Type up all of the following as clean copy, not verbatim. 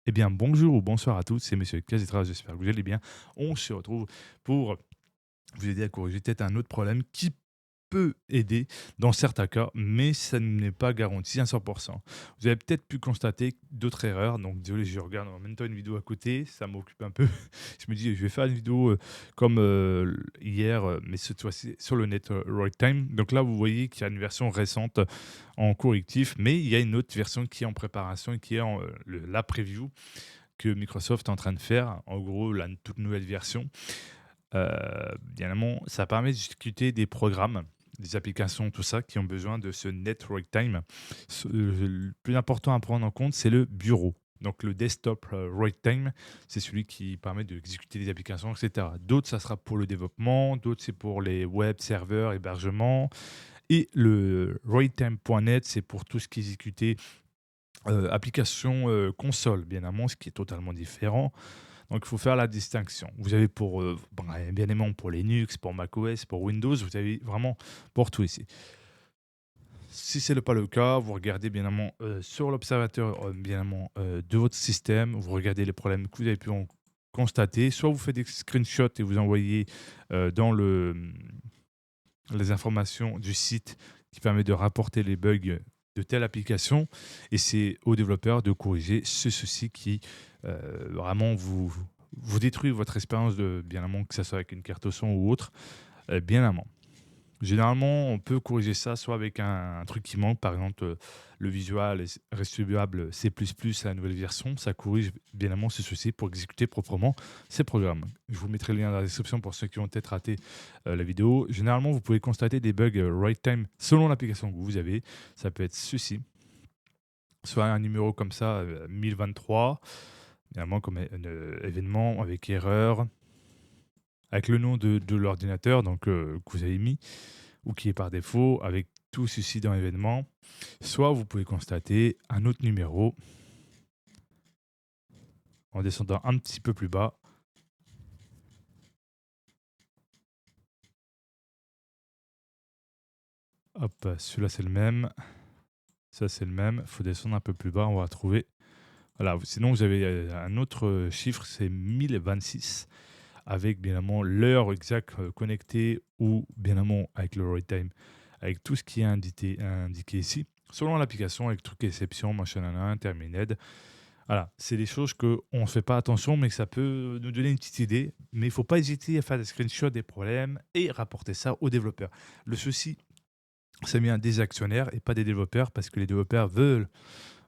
Eh bien, bonjour ou bonsoir à tous, c'est Monsieur Casitra, j'espère que vous allez bien. On se retrouve pour vous aider à corriger peut-être un autre problème qui peut aider dans certains cas, mais ça n'est pas garanti à 100%. Vous avez peut-être pu constater d'autres erreurs, donc désolé, je regarde en même temps une vidéo à côté, ça m'occupe un peu. Je me dis, je vais faire une vidéo comme hier, mais cette fois-ci sur le net Right Time. Donc là, vous voyez qu'il y a une version récente en correctif, mais il y a une autre version qui est en préparation et qui est la preview que Microsoft est en train de faire. En gros, la toute nouvelle version. Bien évidemment, ça permet de discuter des programmes, des applications, tout ça, qui ont besoin de ce network time. Le plus important à prendre en compte, c'est le bureau. Donc le desktop write time, c'est celui qui permet d'exécuter des applications, etc. D'autres, ça sera pour le développement, d'autres, c'est pour les web serveurs, hébergement. Et le writetime.net, c'est pour tout ce qui est exécuté application console, bien évidemment, ce qui est totalement différent. Donc il faut faire la distinction. Vous avez pour, bien évidemment pour Linux, pour macOS, pour Windows, vous avez vraiment pour tout ici. Si ce n'est pas le cas, vous regardez bien évidemment sur l'observateur bien évidemment, de votre système, vous regardez les problèmes que vous avez pu constater, soit vous faites des screenshots et vous envoyez dans les informations du site qui permet de rapporter les bugs de telle application, et c'est aux développeurs de corriger ce souci qui vraiment vous détruit votre expérience de bien amont, que ce soit avec une carte son ou autre, bien amont. Généralement, on peut corriger ça soit avec un truc qui manque, par exemple le visual redistribuable C++, la nouvelle version, ça corrige bien évidemment ce souci pour exécuter proprement ces programmes. Je vous mettrai le lien dans la description pour ceux qui ont peut-être raté la vidéo. Généralement, vous pouvez constater des bugs write time selon l'application que vous avez. Ça peut être ceci, soit un numéro comme ça, 1023, évidemment comme événement avec erreur, avec le nom de l'ordinateur donc, que vous avez mis, ou qui est par défaut, avec tout ceci dans l'événement. Soit vous pouvez constater un autre numéro en descendant un petit peu plus bas. Hop, celui-là c'est le même. Ça c'est le même. Il faut descendre un peu plus bas, on va trouver. Voilà, sinon vous avez un autre chiffre, c'est 1026, avec bien évidemment l'heure exacte connectée, ou bien évidemment avec le real time, avec tout ce qui est indiqué ici, selon l'application, avec truc exception, machin, termined. Voilà, c'est des choses qu'on ne fait pas attention, mais que ça peut nous donner une petite idée. Mais il ne faut pas hésiter à faire des screenshots des problèmes et rapporter ça aux développeurs. Le souci, c'est bien des actionnaires et pas des développeurs, parce que les développeurs veulent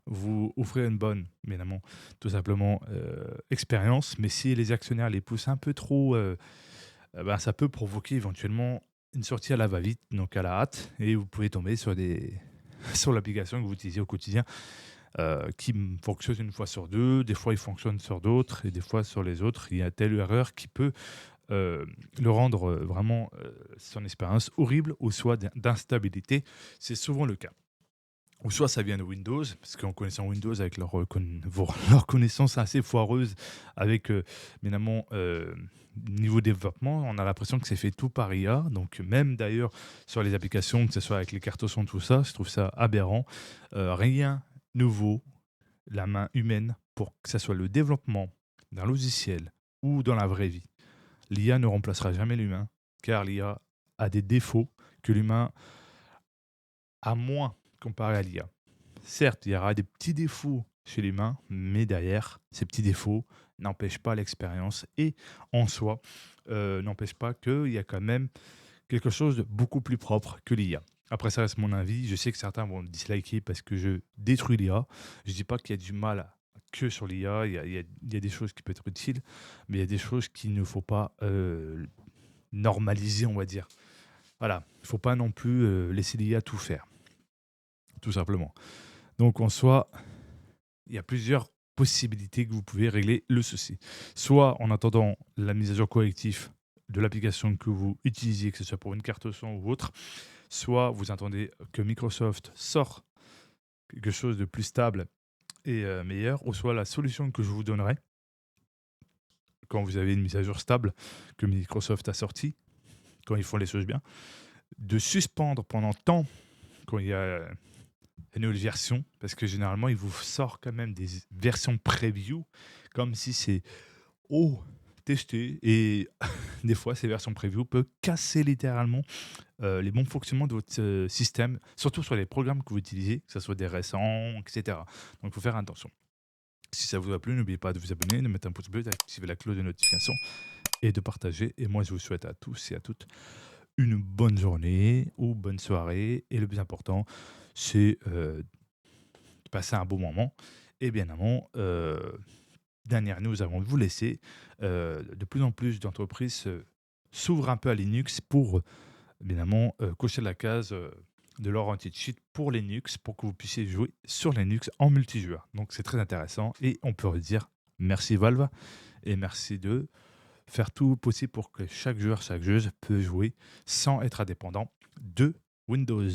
vous offrir une bonne, évidemment, tout simplement, expérience. Mais si les actionnaires les poussent un peu trop, ben, ça peut provoquer éventuellement une sortie à la va-vite, donc à la hâte, et vous pouvez tomber sur sur l'application que vous utilisez au quotidien, qui fonctionne une fois sur deux, des fois il fonctionne sur d'autres, et des fois sur les autres, il y a telle erreur qui peut le rendre vraiment son expérience horrible, ou soit d'instabilité. C'est souvent le cas. Ou soit ça vient de Windows, parce qu'en connaissant Windows avec leur connaissance assez foireuse, avec évidemment niveau développement, on a l'impression que c'est fait tout par IA. Donc même d'ailleurs sur les applications, que ce soit avec les cartes son, tout ça, je trouve ça aberrant. Rien nouveau, la main humaine, pour que ce soit le développement d'un logiciel ou dans la vraie vie. L'IA ne remplacera jamais l'humain, car l'IA a des défauts que l'humain a moins comparé à l'IA. Certes, il y aura des petits défauts chez l'humain, mais derrière, ces petits défauts n'empêchent pas l'expérience, et en soi, n'empêchent pas qu'il y a quand même quelque chose de beaucoup plus propre que l'IA. Après, ça reste mon avis. Je sais que certains vont disliker parce que je détruis l'IA. Je ne dis pas qu'il y a du mal que sur l'IA. Il y a des choses qui peuvent être utiles, mais il y a des choses qu'il ne faut pas normaliser, on va dire. Voilà, il ne faut pas non plus laisser l'IA tout faire, tout simplement. Donc, en soi, il y a plusieurs possibilités que vous pouvez régler le souci. Soit en attendant la mise à jour corrective de l'application que vous utilisez, que ce soit pour une carte son ou autre, soit vous attendez que Microsoft sorte quelque chose de plus stable et meilleur, ou soit la solution que je vous donnerai quand vous avez une mise à jour stable que Microsoft a sortie, quand ils font les choses bien, de suspendre pendant temps, quand il y a une nouvelle version, parce que généralement, il vous sort quand même des versions preview, comme si c'est oh, testé. Et des fois, ces versions preview peuvent casser littéralement les bons fonctionnements de votre système, surtout sur les programmes que vous utilisez, que ce soit des récents, etc. Donc, il faut faire attention. Si ça vous a plu, n'oubliez pas de vous abonner, de mettre un pouce bleu, d'activer la cloche de notification et de partager. Et moi, je vous souhaite à tous et à toutes une bonne journée ou bonne soirée. Et le plus important, c'est de passer un bon moment. Et bien avant, dernière news avant de vous laisser, de plus en plus d'entreprises s'ouvrent un peu à Linux pour, évidemment, cocher la case de leur anti-cheat pour Linux, pour que vous puissiez jouer sur Linux en multijoueur. Donc c'est très intéressant et on peut redire merci Valve et merci de faire tout possible pour que chaque joueur, chaque joueuse peut jouer sans être indépendant de Windows.